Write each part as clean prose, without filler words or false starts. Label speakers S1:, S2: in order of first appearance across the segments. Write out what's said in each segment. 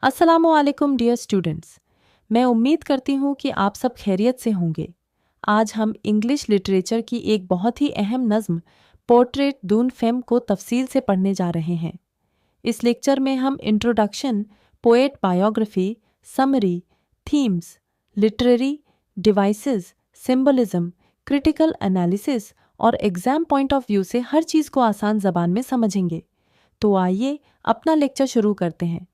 S1: अस्सलामुअलैकुम dear students, मैं उम्मीद करती हूँ कि आप सब खैरियत से होंगे। आज हम इंग्लिश लिटरेचर की एक बहुत ही अहम नज़्म पोर्ट्रेट दून फेम को तफसील से पढ़ने जा रहे हैं। इस लेक्चर में हम introduction, poet biography, summary, themes, literary devices, symbolism, critical analysis और एग्जाम पॉइंट ऑफ व्यू से हर चीज़ को आसान ज़बान में समझेंगे। तो आइए अपना लेक्चर शुरू करते हैं।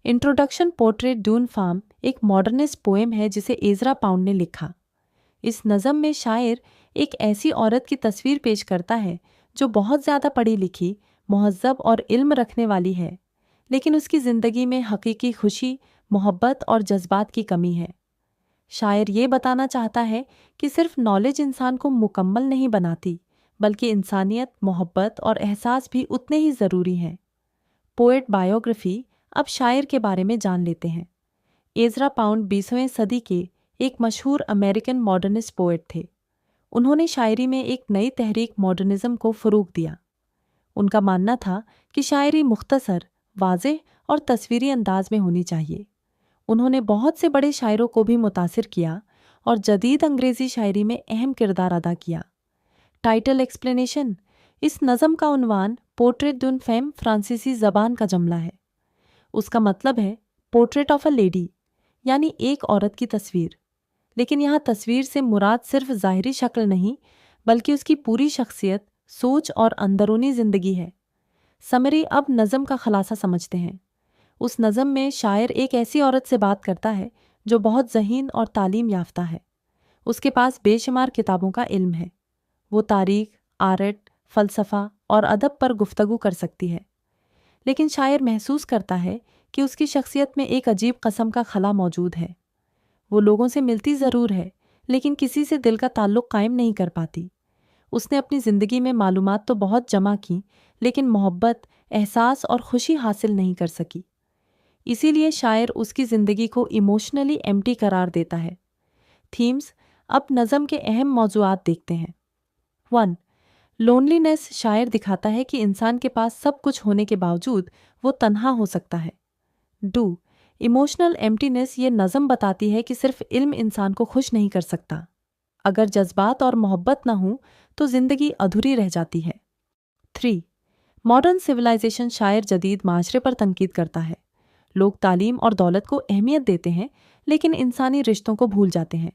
S1: इंट्रोडक्शन पोर्ट्रेट डून फार्म एक मॉडर्निस्ट पोएम है जिसे एजरा पाउंड ने लिखा। इस नज़म में शायर एक ऐसी औरत की तस्वीर पेश करता है जो बहुत ज़्यादा पढ़ी लिखी, मुहज़्ज़ब और इल्म रखने वाली है, लेकिन उसकी ज़िंदगी में हकीकी खुशी, मोहब्बत और जज्बात की कमी है। शायर ये बताना चाहता है कि सिर्फ नॉलेज इंसान को मुकम्मल नहीं बनाती, बल्कि इंसानियत, मोहब्बत और एहसास भी उतने ही ज़रूरी हैं। Poet biography. अब शायर के बारे में जान लेते हैं। एजरा पाउंड 20वीं सदी के एक मशहूर अमेरिकन मॉडर्निस्ट पोएट थे। उन्होंने शायरी में एक नई तहरीक मॉडर्निज्म को फ़रोग़ दिया। उनका मानना था कि शायरी मुख्तसर, वाज़ेह और तस्वीरी अंदाज में होनी चाहिए। उन्होंने बहुत से बड़े शायरों को भी मुतासिर किया और जदीद अंग्रेज़ी शायरी में अहम किरदार अदा किया। Title explanation. इस नज़म का उन्वान पोर्ट्रेट डून फेम फ्रांसीसी ज़बान का जमला है। उसका मतलब है पोर्ट्रेट ऑफ अ लेडी, यानी एक औरत की तस्वीर। लेकिन यहाँ तस्वीर से मुराद सिर्फ ज़ाहिरी शक्ल नहीं, बल्कि उसकी पूरी शख्सियत, सोच और अंदरूनी ज़िंदगी है। समरी। अब नज़म का खलासा समझते हैं। उस नज़म में शायर एक ऐसी औरत से बात करता है जो बहुत ज़हीन और तालीम याफ्ता है। उसके पास बेशुमार किताबों का इल्म है। वो तारीख, आर्ट, फ़लसफ़ा और अदब पर गुफ्तगू कर सकती है। लेकिन शायर महसूस करता है कि उसकी शख्सियत में एक अजीब कस्म का खला मौजूद है। वो लोगों से मिलती ज़रूर है, लेकिन किसी से दिल का ताल्लुक़ कायम नहीं कर पाती। उसने अपनी ज़िंदगी में मालूमात तो बहुत जमा की, लेकिन मोहब्बत, एहसास और खुशी हासिल नहीं कर सकी। इसीलिए शायर उसकी ज़िंदगी को इमोशनली एम्प्टी करार देता है। थीम्स। अब नज़म के अहम मौज़ूआत देखते हैं। 1. लोनलीनेस। शायर दिखाता है कि इंसान के पास सब कुछ होने के बावजूद वो तन्हा हो सकता है। 2. Emotional emptiness. ये नज़म बताती है कि सिर्फ इल्म इंसान को खुश नहीं कर सकता। अगर जज्बात और मोहब्बत ना हो तो ज़िंदगी अधूरी रह जाती है। 3. Modern civilisation. शायर जदीद माशरे पर तनकीद करता है। लोग तालीम और दौलत को अहमियत देते हैं, लेकिन इंसानी रिश्तों को भूल जाते हैं।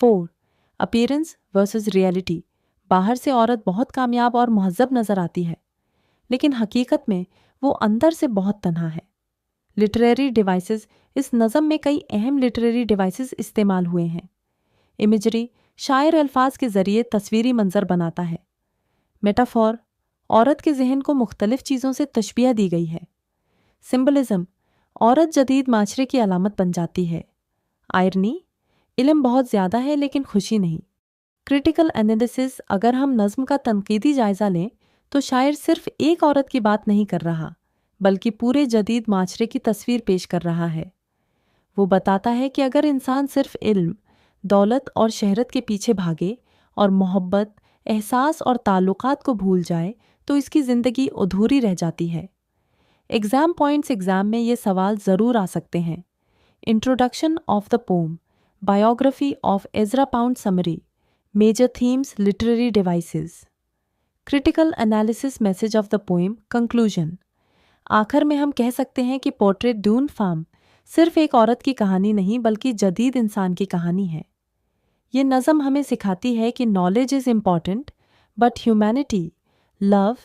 S1: 4. Appearance versus reality. बाहर से औरत बहुत कामयाब और मुहज़्ज़ब नज़र आती है, लेकिन हकीकत में वो अंदर से बहुत तन्हा है। Literary devices. इस नज़म में कई अहम लिटरेरी डिवाइसेस इस्तेमाल हुए हैं। इमेजरी। शायर अल्फाज के ज़रिए तस्वीरी मंजर बनाता है। मेटाफॉर। औरत के जहन को मुख्तलिफ चीज़ों से तशबीह दी गई है। सिंबलिज्म। औरत जदीद माशरे की अलामत बन जाती है। आयरनी। इल्म बहुत ज़्यादा है लेकिन खुशी नहीं। Critical analysis. अगर हम नज़्म का तनकीदी जायज़ा लें तो शायर सिर्फ एक औरत की बात नहीं कर रहा, बल्कि पूरे जदीद माशरे की तस्वीर पेश कर रहा है। वो बताता है कि अगर इंसान सिर्फ इल्म, दौलत और शहरत के पीछे भागे और मोहब्बत, एहसास और ताल्लुकात को भूल जाए तो इसकी ज़िंदगी अधूरी रह जाती है। Exam points. एग्ज़ाम में ये सवाल ज़रूर आ सकते हैं। Introduction of the poem, biography of Ezra Pound, summary, major themes, literary devices, critical analysis, message of the poem, conclusion. आखिर में हम कह सकते हैं कि पोर्ट्रेट डून फार्म सिर्फ एक औरत की कहानी नहीं, बल्कि जदीद इंसान की कहानी है। ये नज़म हमें सिखाती है कि knowledge is important, but humanity, love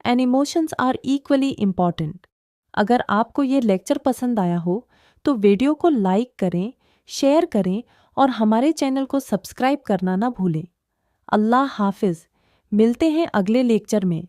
S1: and emotions are equally important. अगर आपको ये लेक्चर पसंद आया हो तो वीडियो को लाइक करें, शेयर करें और हमारे चैनल को सब्सक्राइब करना ना भूलें। अल्लाह हाफिज़। मिलते हैं अगले लेक्चर में।